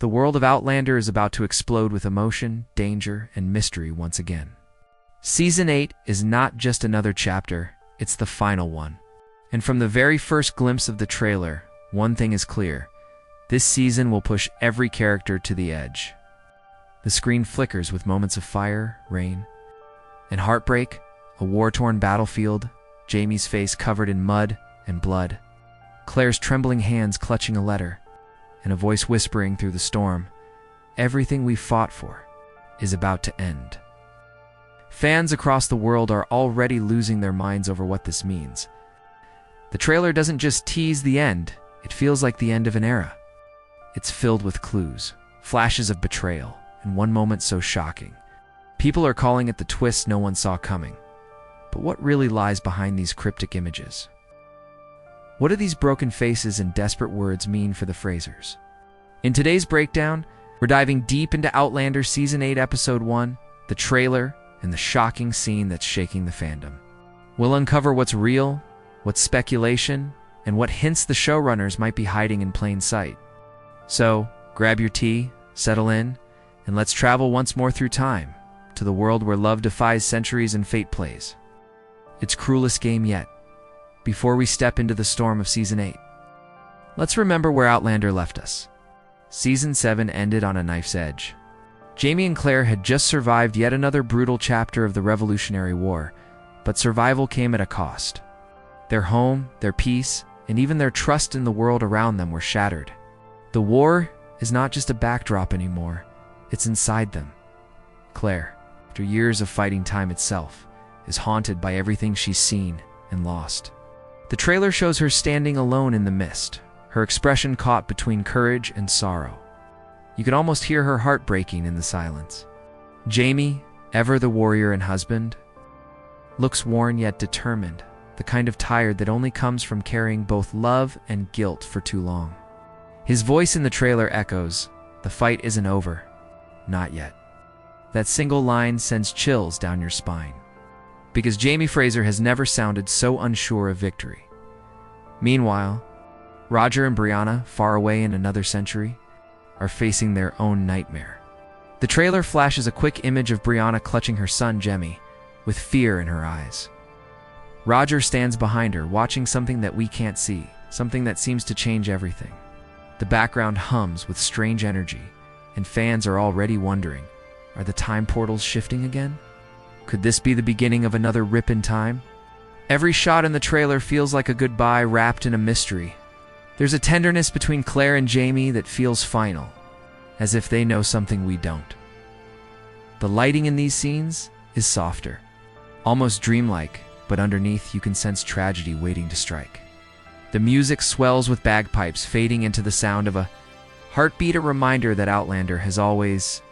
The world of Outlander is about to explode with emotion, danger, and mystery once again. Season 8 is not just another chapter, it's the final one. And from the very first glimpse of the trailer, one thing is clear. This season will push every character to the edge. The screen flickers with moments of fire, rain, and heartbreak, a war-torn battlefield, Jamie's face covered in mud and blood, Claire's trembling hands clutching a letter, and a voice whispering through the storm, everything we fought for is about to end. Fans across the world are already losing their minds over what this means. The trailer doesn't just tease the end, it feels like the end of an era. It's filled with clues, flashes of betrayal, and one moment so shocking. People are calling it the twist no one saw coming. But what really lies behind these cryptic images? What do these broken faces and desperate words mean for the Frasers? In today's breakdown, we're diving deep into Outlander Season 8, Episode 1, the trailer, and the shocking scene that's shaking the fandom. We'll uncover what's real, what's speculation, and what hints the showrunners might be hiding in plain sight. So, grab your tea, settle in, and let's travel once more through time, to the world where love defies centuries and fate plays its cruelest game yet. Before we step into the storm of Season 8, let's remember where Outlander left us. Season 7 ended on a knife's edge. Jamie and Claire had just survived yet another brutal chapter of the Revolutionary War, but survival came at a cost. Their home, their peace, and even their trust in the world around them were shattered. The war is not just a backdrop anymore, it's inside them. Claire, after years of fighting time itself, is haunted by everything she's seen and lost. The trailer shows her standing alone in the mist, her expression caught between courage and sorrow. You can almost hear her heart breaking in the silence. Jamie, ever the warrior and husband, looks worn yet determined, the kind of tired that only comes from carrying both love and guilt for too long. His voice in the trailer echoes, "The fight isn't over. Not yet." That single line sends chills down your spine, because Jamie Fraser has never sounded so unsure of victory. Meanwhile, Roger and Brianna, far away in another century, are facing their own nightmare. The trailer flashes a quick image of Brianna clutching her son, Jemmy, with fear in her eyes. Roger stands behind her, watching something that we can't see, something that seems to change everything. The background hums with strange energy, and fans are already wondering, are the time portals shifting again? Could this be the beginning of another rip in time? Every shot in the trailer feels like a goodbye wrapped in a mystery. There's a tenderness between Claire and Jamie that feels final, as if they know something we don't. The lighting in these scenes is softer, almost dreamlike, but underneath you can sense tragedy waiting to strike. The music swells with bagpipes fading into the sound of a heartbeat, a reminder that Outlander has always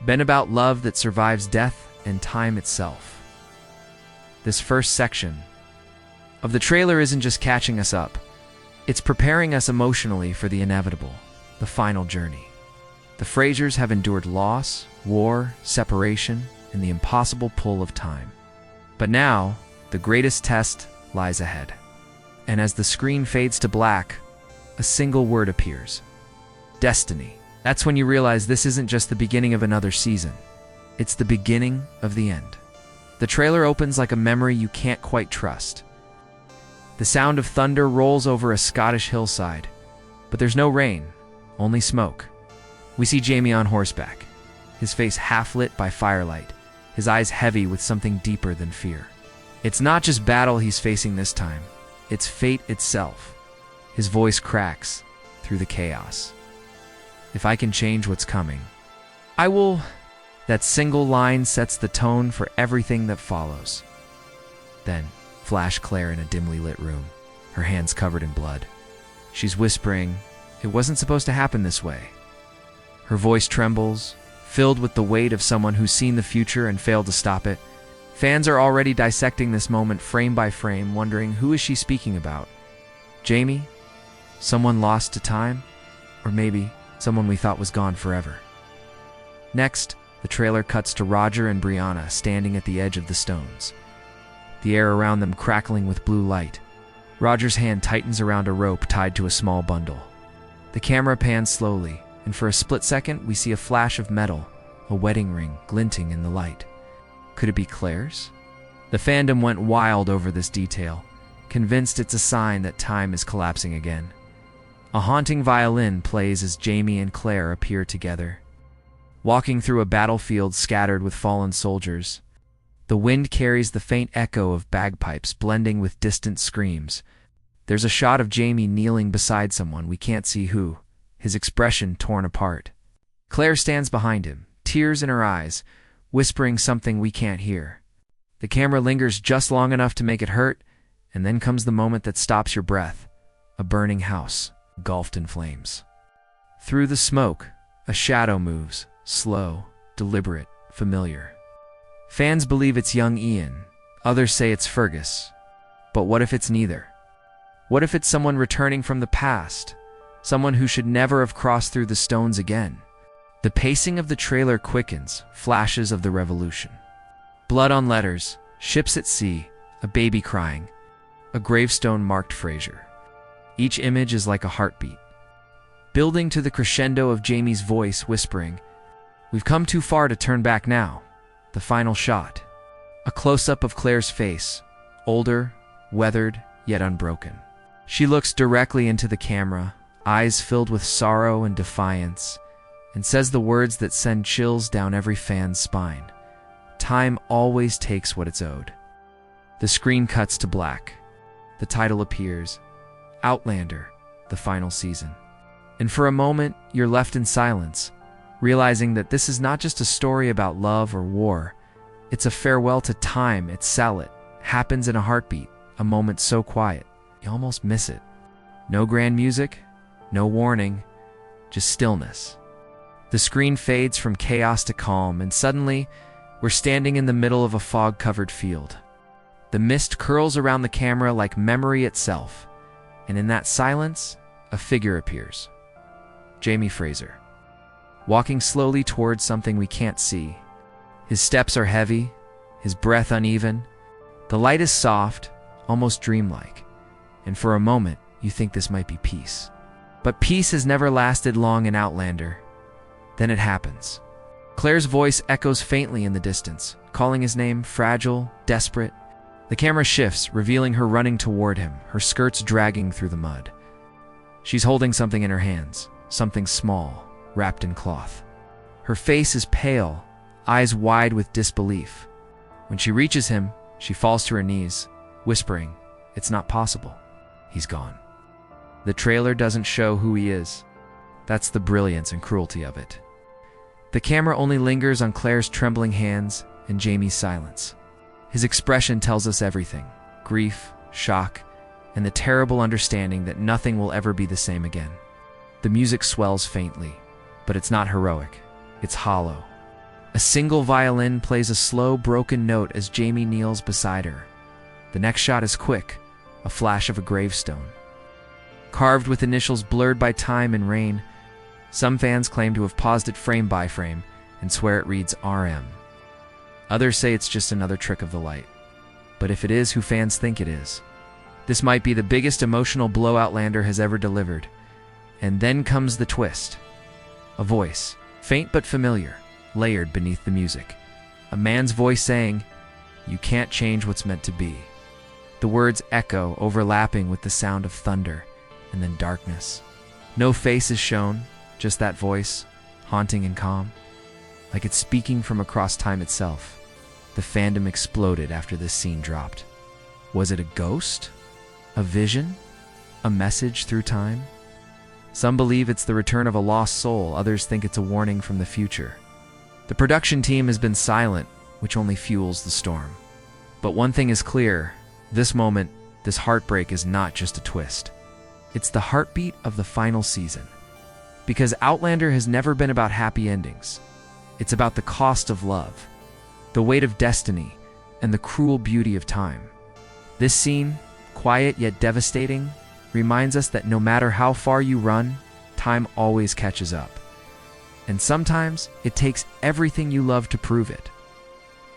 been about love that survives death and time itself. This first section of the trailer isn't just catching us up, it's preparing us emotionally for the inevitable, the final journey. The Frasers have endured loss, war, separation, and the impossible pull of time. But now, the greatest test lies ahead. And as the screen fades to black, a single word appears. Destiny. That's when you realize this isn't just the beginning of another season. It's the beginning of the end. The trailer opens like a memory you can't quite trust. The sound of thunder rolls over a Scottish hillside, but there's no rain, only smoke. We see Jamie on horseback, his face half lit by firelight, his eyes heavy with something deeper than fear. It's not just battle he's facing this time, it's fate itself. His voice cracks through the chaos. If I can change what's coming, I will. That single line sets the tone for everything that follows. Then, flash Claire in a dimly lit room, her hands covered in blood. She's whispering, "It wasn't supposed to happen this way." Her voice trembles, filled with the weight of someone who's seen the future and failed to stop it. Fans are already dissecting this moment frame by frame, wondering, who is she speaking about? Jamie? Someone lost to time? Or maybe someone we thought was gone forever? Next, the trailer cuts to Roger and Brianna standing at the edge of the stones, the air around them crackling with blue light. Roger's hand tightens around a rope tied to a small bundle. The camera pans slowly, and for a split second we see a flash of metal, a wedding ring glinting in the light. Could it be Claire's? The fandom went wild over this detail, convinced it's a sign that time is collapsing again. A haunting violin plays as Jamie and Claire appear together, walking through a battlefield scattered with fallen soldiers. The wind carries the faint echo of bagpipes blending with distant screams. There's a shot of Jamie kneeling beside someone, we can't see who, his expression torn apart. Claire stands behind him, tears in her eyes, whispering something we can't hear. The camera lingers just long enough to make it hurt, and then comes the moment that stops your breath. A burning house, engulfed in flames. Through the smoke, a shadow moves, slow, deliberate, familiar. Fans believe it's young Ian, others say it's Fergus. But what if it's neither? What if it's someone returning from the past? Someone who should never have crossed through the stones again? The pacing of the trailer quickens, flashes of the revolution. Blood on letters, ships at sea, a baby crying, a gravestone marked Fraser. Each image is like a heartbeat, building to the crescendo of Jamie's voice whispering, "We've come too far to turn back now." The final shot. A close-up of Claire's face, older, weathered, yet unbroken. She looks directly into the camera, eyes filled with sorrow and defiance, and says the words that send chills down every fan's spine. Time always takes what it's owed. The screen cuts to black. The title appears, Outlander, the final season. And for a moment, you're left in silence, realizing that this is not just a story about love or war. It's a farewell to time itself. It happens in a heartbeat, a moment so quiet, you almost miss it. No grand music, no warning, just stillness. The screen fades from chaos to calm, and suddenly, we're standing in the middle of a fog-covered field. The mist curls around the camera like memory itself, and in that silence, a figure appears. Jamie Fraser, walking slowly towards something we can't see. His steps are heavy, his breath uneven. The light is soft, almost dreamlike, and for a moment, you think this might be peace. But peace has never lasted long in Outlander. Then it happens. Claire's voice echoes faintly in the distance, calling his name, fragile, desperate. The camera shifts, revealing her running toward him, her skirts dragging through the mud. She's holding something in her hands, something small, wrapped in cloth. Her face is pale, eyes wide with disbelief. When she reaches him, she falls to her knees, whispering, "It's not possible. He's gone." The trailer doesn't show who he is. That's the brilliance and cruelty of it. The camera only lingers on Claire's trembling hands and Jamie's silence. His expression tells us everything: grief, shock, and the terrible understanding that nothing will ever be the same again. The music swells faintly, but it's not heroic. It's hollow. A single violin plays a slow, broken note as Jamie kneels beside her. The next shot is quick, a flash of a gravestone. Carved with initials blurred by time and rain, some fans claim to have paused it frame by frame and swear it reads RM. Others say it's just another trick of the light. But if it is who fans think it is, this might be the biggest emotional blow Outlander has ever delivered. And then comes the twist. A voice, faint but familiar, layered beneath the music. A man's voice saying, "You can't change what's meant to be." The words echo, overlapping with the sound of thunder, and then darkness. No face is shown, just that voice, haunting and calm, like it's speaking from across time itself. The fandom exploded after this scene dropped. Was it a ghost? A vision? A message through time? Some believe it's the return of a lost soul, others think it's a warning from the future. The production team has been silent, which only fuels the storm. But one thing is clear: this moment, this heartbreak is not just a twist. It's the heartbeat of the final season. Because Outlander has never been about happy endings. It's about the cost of love, the weight of destiny, and the cruel beauty of time. This scene, quiet yet devastating, reminds us that no matter how far you run, time always catches up. And sometimes it takes everything you love to prove it.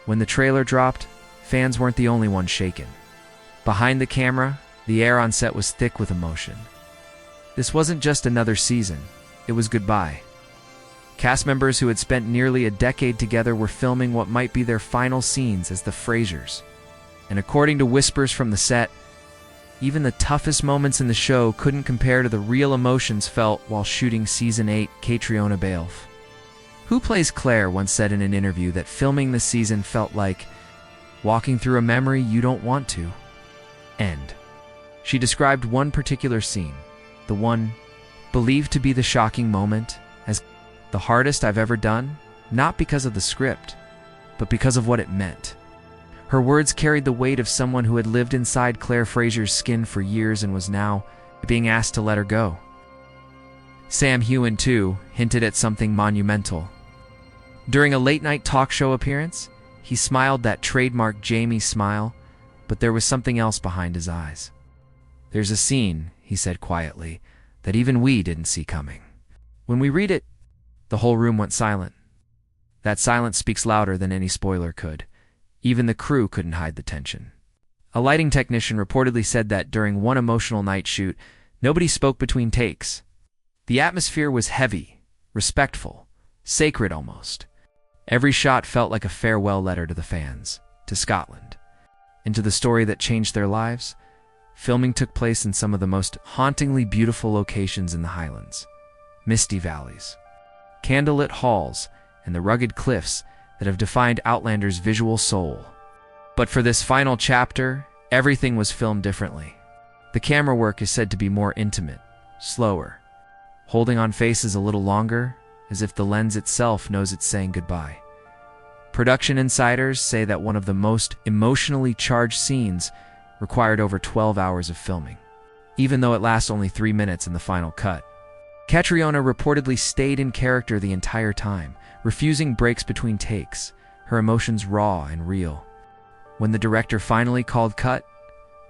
When the trailer dropped, fans weren't the only ones shaken. Behind the camera, the air on set was thick with emotion. This wasn't just another season, it was goodbye. Cast members who had spent nearly a decade together were filming what might be their final scenes as the Frasers. And according to whispers from the set, even the toughest moments in the show couldn't compare to the real emotions felt while shooting Season 8 Catriona Balfe, who plays Claire, once said in an interview that filming this season felt like walking through a memory you don't want to end. She described one particular scene, the one believed to be the shocking moment, as the hardest I've ever done, not because of the script, but because of what it meant. Her words carried the weight of someone who had lived inside Claire Fraser's skin for years and was now being asked to let her go. Sam Heughan, too, hinted at something monumental. During a late-night talk show appearance, he smiled that trademark Jamie smile, but there was something else behind his eyes. "There's a scene," he said quietly, "that even we didn't see coming. When we read it," the whole room went silent. That silence speaks louder than any spoiler could. Even the crew couldn't hide the tension. A lighting technician reportedly said that during one emotional night shoot, nobody spoke between takes. The atmosphere was heavy, respectful, sacred almost. Every shot felt like a farewell letter to the fans, to Scotland, and to the story that changed their lives. Filming took place in some of the most hauntingly beautiful locations in the Highlands: misty valleys, candlelit halls, and the rugged cliffs that have defined Outlander's visual soul. But for this final chapter, everything was filmed differently. The camera work is said to be more intimate, slower, holding on faces a little longer, as if the lens itself knows it's saying goodbye. Production insiders say that one of the most emotionally charged scenes required over 12 hours of filming, even though it lasts only 3 minutes in the final cut. Catriona reportedly stayed in character the entire time, refusing breaks between takes, her emotions raw and real. When the director finally called cut,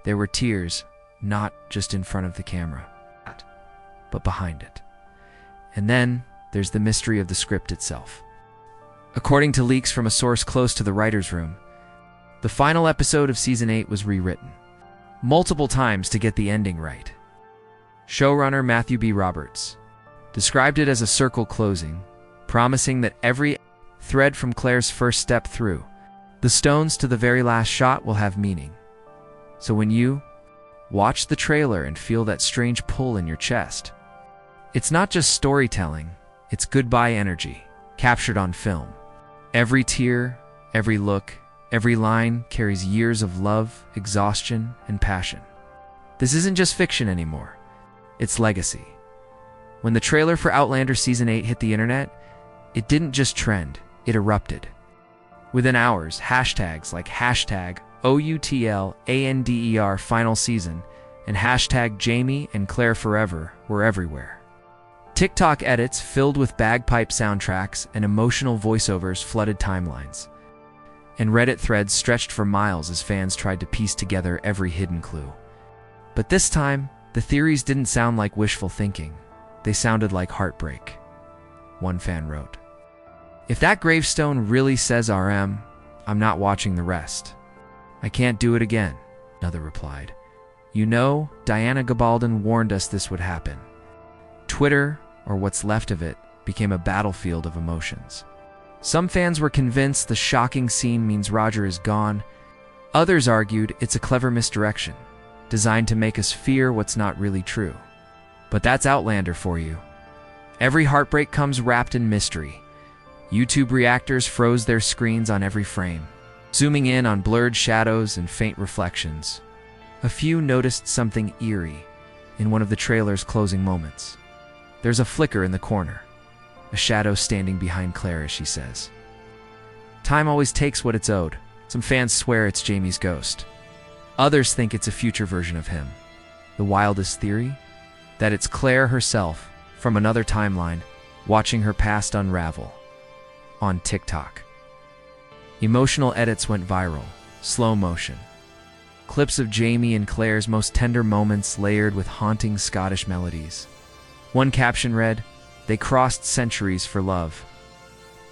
there were tears, not just in front of the camera, but behind it. And then there's the mystery of the script itself. According to leaks from a source close to the writer's room, the final episode of Season 8 was rewritten multiple times to get the ending right. Showrunner Matthew B. Roberts described it as a circle closing, promising that every thread from Claire's first step through the stones to the very last shot will have meaning. So when you watch the trailer and feel that strange pull in your chest, it's not just storytelling, it's goodbye energy, captured on film. Every tear, every look, every line carries years of love, exhaustion, and passion. This isn't just fiction anymore, it's legacy. When the trailer for Outlander Season 8 hit the internet, it didn't just trend, it erupted. Within hours, hashtags like hashtag OUTLANDER final season and hashtag Jamie and Claire forever were everywhere. TikTok edits filled with bagpipe soundtracks and emotional voiceovers flooded timelines. And Reddit threads stretched for miles as fans tried to piece together every hidden clue. But this time, the theories didn't sound like wishful thinking. They sounded like heartbreak. One fan wrote, "If that gravestone really says RM, I'm not watching the rest. I can't do it again." Another replied, "You know, Diana Gabaldon warned us this would happen." Twitter, or what's left of it, became a battlefield of emotions. Some fans were convinced the shocking scene means Roger is gone. Others argued it's a clever misdirection, designed to make us fear what's not really true. But that's Outlander for you. Every heartbreak comes wrapped in mystery. YouTube reactors froze their screens on every frame, zooming in on blurred shadows and faint reflections. A few noticed something eerie in one of the trailer's closing moments. There's a flicker in the corner, a shadow standing behind Claire as she says, "Time always takes what it's owed." Some fans swear it's Jamie's ghost. Others think it's a future version of him. The wildest theory? That it's Claire herself, from another timeline, watching her past unravel. On TikTok, emotional edits went viral, slow motion. Clips of Jamie and Claire's most tender moments layered with haunting Scottish melodies. One caption read, "They crossed centuries for love.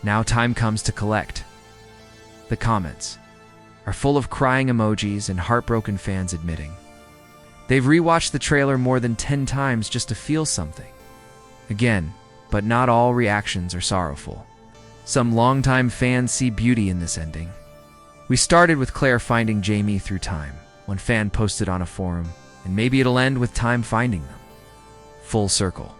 Now time comes to collect." The comments are full of crying emojis and heartbroken fans admitting they've rewatched the trailer more than 10 times just to feel something. Again, But not all reactions are sorrowful. Some longtime fans see beauty in this ending. We started with Claire finding Jamie through time. One fan posted on a forum, and maybe it'll end with time finding them. Full circle.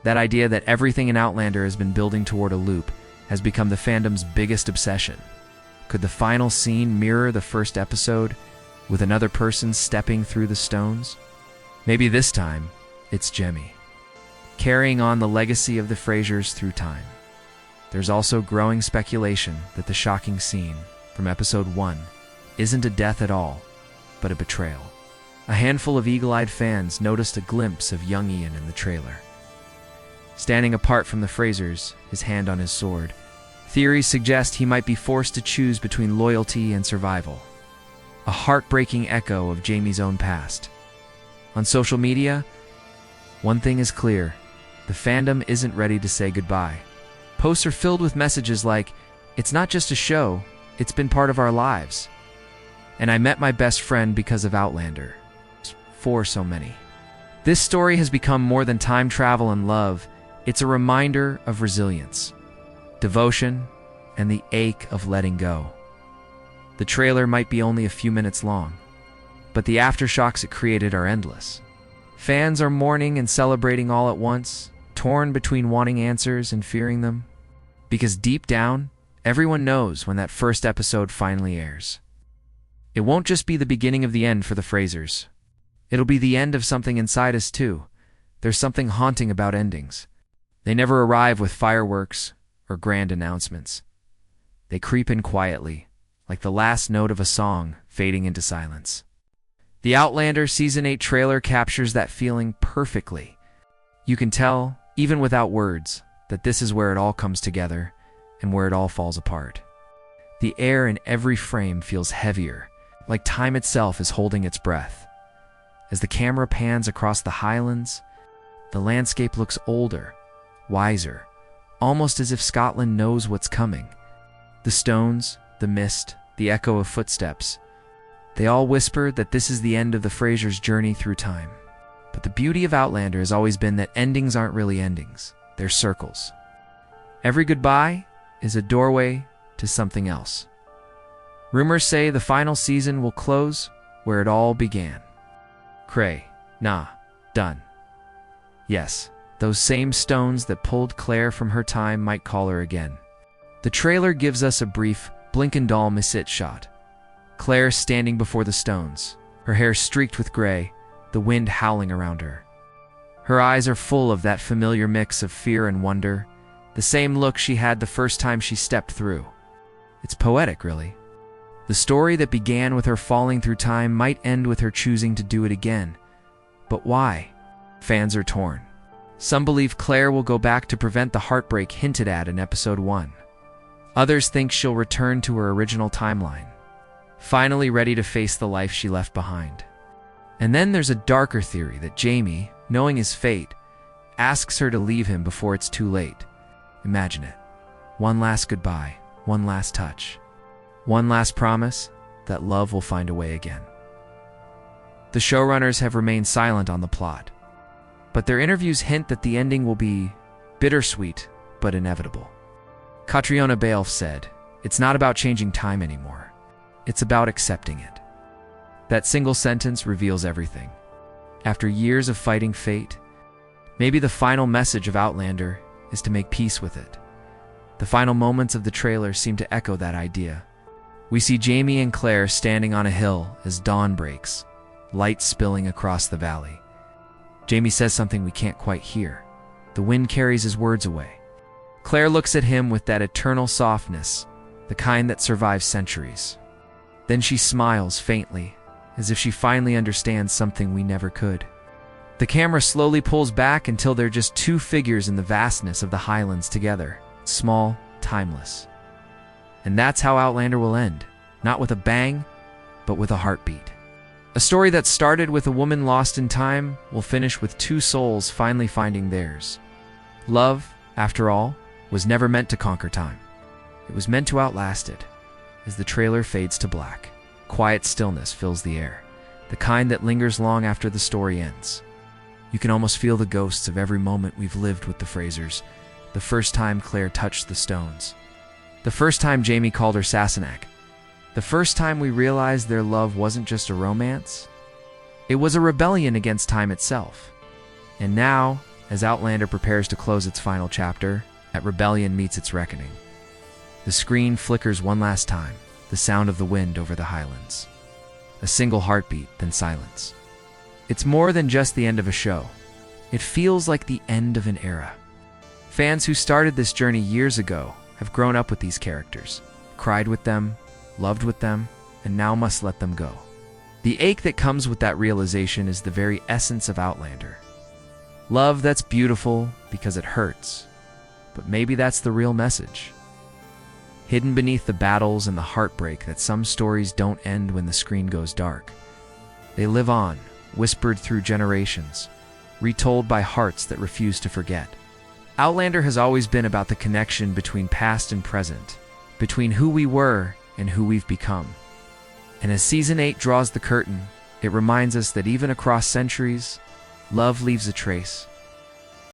That idea that everything in Outlander has been building toward a loop has become the fandom's biggest obsession. Could the final scene mirror the first episode, with another person stepping through the stones? Maybe this time, it's Jamie, carrying on the legacy of the Frasers through time. There's also growing speculation that the shocking scene from episode 1 isn't a death at all, but a betrayal. A handful of eagle-eyed fans noticed a glimpse of young Ian in the trailer. Standing apart from the Frasers, his hand on his sword, theories suggest he might be forced to choose between loyalty and survival. A heartbreaking echo of Jamie's own past. On social media, one thing is clear: the fandom isn't ready to say goodbye. Posts are filled with messages like, "It's not just a show, it's been part of our lives." And "I met my best friend because of Outlander." For so many. This story has become more than time travel and love. It's a reminder of resilience, devotion, and the ache of letting go. The trailer might be only a few minutes long, but the aftershocks it created are endless. Fans are mourning and celebrating all at once, torn between wanting answers and fearing them. Because deep down, everyone knows when that first episode finally airs. It won't just be the beginning of the end for the Frasers. It'll be the end of something inside us too. There's something haunting about endings. They never arrive with fireworks or grand announcements. They creep in quietly, like the last note of a song fading into silence. The Outlander Season 8 trailer captures that feeling perfectly. You can tell, even without words, that this is where it all comes together and where it all falls apart. The air in every frame feels heavier, like time itself is holding its breath. As the camera pans across the highlands, the landscape looks older, wiser, almost as if Scotland knows what's coming. The stones, the mist, the echo of footsteps, they all whisper that this is the end of the Frasers' journey through time. But the beauty of Outlander has always been that endings aren't really endings, they're circles. Every goodbye is a doorway to something else. Rumors say the final season will close where it all began. Cray, nah, done. Yes, those same stones that pulled Claire from her time might call her again. The trailer gives us a brief blink-and-doll miss-it shot. Claire standing before the stones, her hair streaked with gray, the wind howling around her. Her eyes are full of that familiar mix of fear and wonder, the same look she had the first time she stepped through. It's poetic, really. The story that began with her falling through time might end with her choosing to do it again. But why? Fans are torn. Some believe Claire will go back to prevent the heartbreak hinted at in episode 1. Others think she'll return to her original timeline, finally ready to face the life she left behind. And then there's a darker theory that Jamie, knowing his fate, asks her to leave him before it's too late. Imagine it. One last goodbye, one last touch, one last promise that love will find a way again. The showrunners have remained silent on the plot, but their interviews hint that the ending will be bittersweet but inevitable. Catriona Balfe said, "It's not about changing time anymore. It's about accepting it." That single sentence reveals everything. After years of fighting fate, maybe the final message of Outlander is to make peace with it. The final moments of the trailer seem to echo that idea. We see Jamie and Claire standing on a hill as dawn breaks, light spilling across the valley. Jamie says something we can't quite hear. The wind carries his words away. Claire looks at him with that eternal softness, the kind that survives centuries. Then she smiles faintly, as if she finally understands something we never could. The camera slowly pulls back until they're just two figures in the vastness of the highlands together, small, timeless. And that's how Outlander will end, not with a bang, but with a heartbeat. A story that started with a woman lost in time will finish with two souls finally finding theirs. Love, after all, was never meant to conquer time. It was meant to outlast it. As the trailer fades to black, quiet stillness fills the air, the kind that lingers long after the story ends. You can almost feel the ghosts of every moment we've lived with the Frasers. The first time Claire touched the stones. The first time Jamie called her Sassenach. The first time we realized their love wasn't just a romance. It was a rebellion against time itself. And now, as Outlander prepares to close its final chapter, that rebellion meets its reckoning. The screen flickers one last time, the sound of the wind over the highlands. A single heartbeat, then silence. It's more than just the end of a show. It feels like the end of an era. Fans who started this journey years ago have grown up with these characters, cried with them, loved with them, and now must let them go. The ache that comes with that realization is the very essence of Outlander. Love that's beautiful because it hurts, but maybe that's the real message. Hidden beneath the battles and the heartbreak that some stories don't end when the screen goes dark. They live on, whispered through generations, retold by hearts that refuse to forget. Outlander has always been about the connection between past and present, between who we were and who we've become. And as Season 8 draws the curtain, it reminds us that even across centuries, love leaves a trace,